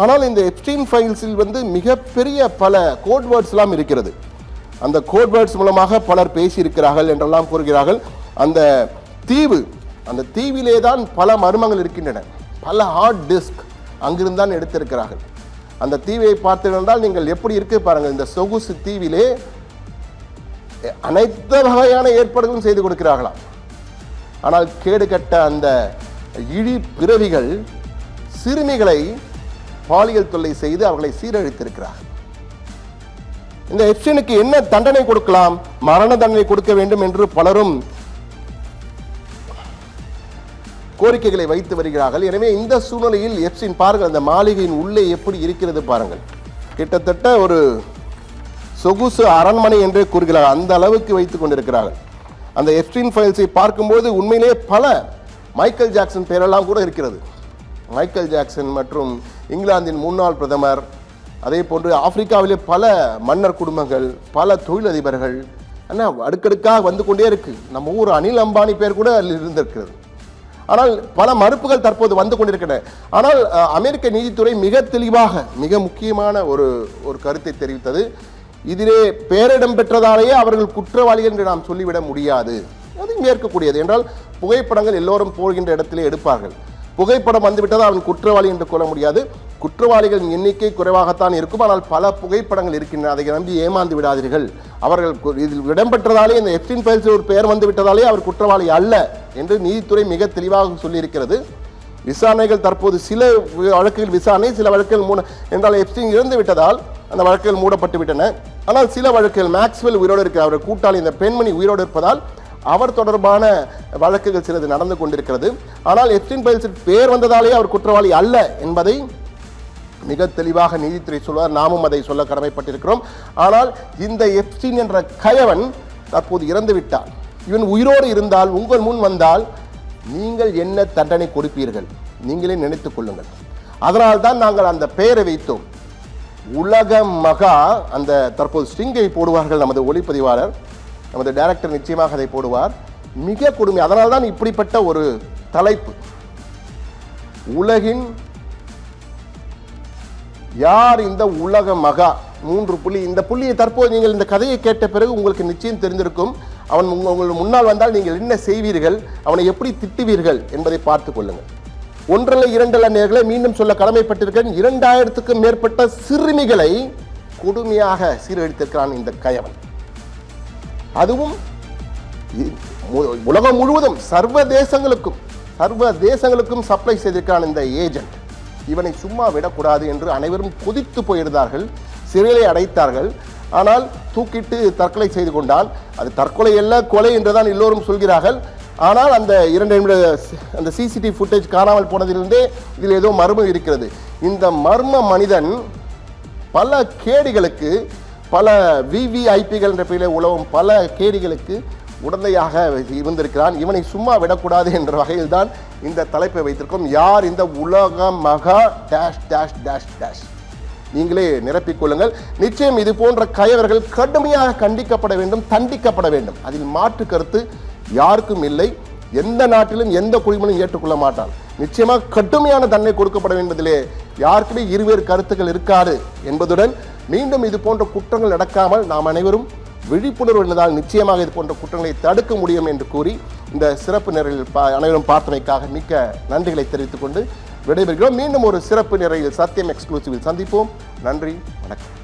ஆனால் இந்த எப்ஸ்டீன் ஃபைல்ஸில் மிகப்பெரிய பல கோட் வேர்ட்ஸ்லாம் இருக்கிறது. அந்த கோட் வேர்ட்ஸ் மூலமாக பலர் பேசியிருக்கிறார்கள் என்றெல்லாம் கூறுகிறார்கள். அந்த தீவிலே தான் பல மர்மங்கள் இருக்கின்றன. பல ஹார்ட் டிஸ்க் அங்கிருந்தான் எடுத்திருக்கிறார்கள். அந்த தீவை பார்த்திருந்தால் நீங்கள் எப்படி இருக்கு பாருங்கள். இந்த சொகுசு தீவிலே அனைத்து வகையான ஏற்பாடுகளும் செய்து கொடுக்கிறார்களாம். ஆனால் கேடு கட்ட அந்த இழி பிறவிகள் சிறுமிகளை பாலியல் தொல்லை செய்து அவர்களை சீரழித்திருக்கிறார்கள். இந்த எப்ஸ்டீனுக்கு என்ன தண்டனை கொடுக்கலாம்? மரண தண்டனை கொடுக்க வேண்டும் என்று பலரும் கோரிக்கைகளை வைத்து வருகிறார்கள். எனவே இந்த சூழ்நிலையில் எப்ஸ்டீன் பாருங்கள், அந்த மாளிகையின் உள்ளே எப்படி இருக்கிறது பாருங்கள். கிட்டத்தட்ட ஒரு சொகுசு அரண்மனை என்றே கூறுகிறார்கள். அந்த அளவுக்கு வைத்துக் கொண்டிருக்கிறார்கள். அந்த எப்ஸ்டீன் ஃபைல்ஸை பார்க்கும்போது உண்மையிலே பல மைக்கேல் ஜாக்சன் பெயரெல்லாம் கூட இருக்கிறது. மைக்கேல் ஜாக்சன் மற்றும் இங்கிலாந்தின் முன்னாள் பிரதமர், அதே போன்று ஆப்பிரிக்காவிலே பல மன்னர் குடும்பங்கள், பல தொழிலதிபர்கள், ஆனால் அடுக்கடுக்காக வந்து கொண்டே இருக்கு. நம்ம ஊர் அனில் அம்பானி பேர் கூட அதில் இருந்திருக்கிறது. ஆனால் பல மறுப்புகள் தற்போது வந்து கொண்டிருக்கின்றன. ஆனால் அமெரிக்க நீதித்துறை மிக தெளிவாக மிக முக்கியமான ஒரு கருத்தை தெரிவித்தது. இதிலே பேரிடம் பெற்றதாலேயே அவர்கள் குற்றவாளிகள் என்று நாம் சொல்லிவிட முடியாது. அது ஏற்கக்கூடியது. என்றால் புகைப்படங்கள் எல்லோரும் போகின்ற இடத்திலே எடுப்பார்கள். புகைப்படம் வந்துவிட்டதால் அவன் குற்றவாளி என்று கூற முடியாது. குற்றவாளிகளின் எண்ணிக்கை குறைவாகத்தான் இருக்கும். ஆனால் பல புகைப்படங்கள் இருக்கின்றன. அதை நம்பி ஏமாந்து விடாதீர்கள். அவர்கள் இதில் இடம்பெற்றதாலே, இந்த எப்ஸ்டீன் ஃபைல்ஸில் ஒரு பெயர் வந்து விட்டதாலே அவர் குற்றவாளி அல்ல என்று நீதித்துறை மிக தெளிவாக சொல்லியிருக்கிறது. விசாரணைகள் தற்போது சில வழக்குகள் விசாரணை, சில வழக்குகள் என்றால் எப்ஸ்டீன் இறந்து விட்டதால் அந்த வழக்குகள் மூடப்பட்டு விட்டன. ஆனால் சில வழக்குகள் மேக்ஸ்வெல் உயிரோடு இருக்கிற அவர் கூட்டாளி இந்த பெண்மணி உயிரோடு இருப்பதால் அவர் தொடர்பான வழக்குகள் சிலது நடந்து கொண்டிருக்கிறது. ஆனால் எப்ஸ்டீன் ஃபைல்ஸில் பெயர் வந்ததாலே அவர் குற்றவாளி அல்ல என்பதை மிக தெளிவாக நீதித்துறை சொல்வார். நாமும் அதை சொல்ல கடமைப்பட்டிருக்கிறோம். ஆனால் இந்த எப்ஸ்டீன் என்ற கயவன் தற்போது இறந்து விட்டார். இவன் உயிரோடு இருந்தால், உங்கள் முன் வந்தால், நீங்கள் என்ன தண்டனை கொடுப்பீர்கள்? நீங்களே நினைத்துக் கொள்ளுங்கள். அதனால் தான் நாங்கள் அந்த பெயரை வைத்தோம். உலக மகா. அந்த தற்போது ஸ்ட்ரிங்கை போடுவார்கள் நமது ஒளிப்பதிவாளர், நமது டைரக்டர் நிச்சயமாக அதை போடுவார். மிக கொடுமை. அதனால் தான் இப்படிப்பட்ட ஒரு தலைப்பு. உலகின் யார் இந்த உலக மகா? 3 புள்ளி. இந்த புள்ளியை தற்போது நீங்கள் இந்த கதையை கேட்ட பிறகு உங்களுக்கு நிச்சயம் தெரிந்திருக்கும். அவன் உங்கள் முன்னால் வந்தால் நீங்கள் என்ன செய்வீர்கள், அவனை எப்படி திட்டுவீர்கள் என்பதை பார்த்துக் கொள்ளுங்கள். 1 2 நேர்களை மீண்டும் சொல்ல கடமைப்பட்டிருக்கிறேன். 2000க்கும் மேற்பட்ட சிறுமிகளை கொடுமையாக சீரழித்திருக்கிறான் இந்த கயவன். அதுவும் உலகம் முழுவதும் சர்வ தேசங்களுக்கும் சப்ளை செய்திருக்கிறான் இந்த ஏஜென்ட். இவனை சும்மா விடக்கூடாது என்று அனைவரும் கொதித்து போயிருந்தார்கள். சிறையிலே அடைத்தார்கள். ஆனால் தூக்கிட்டு தற்கொலை செய்து கொண்டான். அது தற்கொலை அல்ல, கொலை என்றுதான் எல்லோரும் சொல்கிறார்கள். ஆனால் அந்த 2 நிமிட அந்த சிசிடிவி ஃபுட்டேஜ் காணாமல் போனதிலிருந்தே இதில் ஏதோ மர்மம் இருக்கிறது. இந்த மர்ம மனிதன் பல கேடிகளுக்கு, பல விவிஐபிகள் என்ற பெயரில் உலவும் பல கேடிகளுக்கு உடந்தையாக இருந்திருக்கிறான். இவனை சும்மா விடக்கூடாது என்ற வகையில் தான் இந்த தலைப்பை வைத்திருக்கோம். யார் இந்த உலக மகா டேஷ் டேஷ் டேஷ் டேஷ்? நீங்களே நிரப்பிக் கொள்ளுங்கள். நிச்சயம் இது போன்ற கயவர்கள் கடுமையாக கண்டிக்கப்பட வேண்டும், தண்டிக்கப்பட வேண்டும். அதில் மாற்று கருத்து யாருக்கும் இல்லை. எந்த நாட்டிலும் எந்த குடிமகனும் ஏற்றுக்கொள்ள மாட்டான். நிச்சயமாக கடுமையான தண்டனை கொடுக்கப்பட வேண்டும் என்பதிலே யாருக்குமே இருவேறு கருத்துக்கள் இருக்காது என்பதுடன் மீண்டும் இது போன்ற குற்றங்கள் நடக்காமல் நாம் அனைவரும் விழிப்புணர்வு இருந்ததால் நிச்சயமாக இது போன்ற குற்றங்களை தடுக்க முடியும் என்று கூறி இந்த சிறப்பு நிறையில் அனைவரும் பார்த்தமைக்காக மிக்க நன்றிகளை தெரிவித்துக் கொண்டு விடைபெறுகிறோம். மீண்டும் ஒரு சிறப்பு நிறையில் சத்தியம் எக்ஸ்க்ளூசிவில் சந்திப்போம். நன்றி, வணக்கம்.